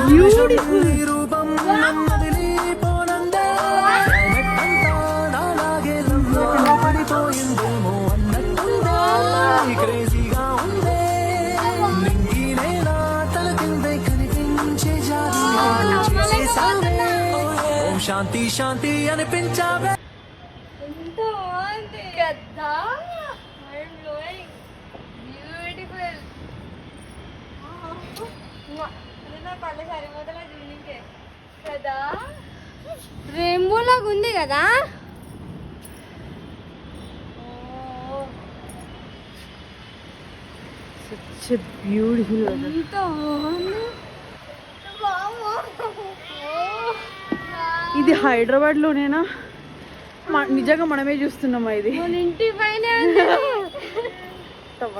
Beautiful. శాంతి శాంతి అనిపించావే. ఎంత బాగుంది కదా, బ్యూటిఫుల్. నా కళ్ళు సరిపోతలే చూడనికే కదా, రెయిన్బో లాగా ఉంది కదా. Such beautiful. ఎంత బాగుంది. ఇది హైదరాబాద్ లోనేనా? నిజంగా మనమే చూస్తున్నామా ఇది? ఇంటి పైన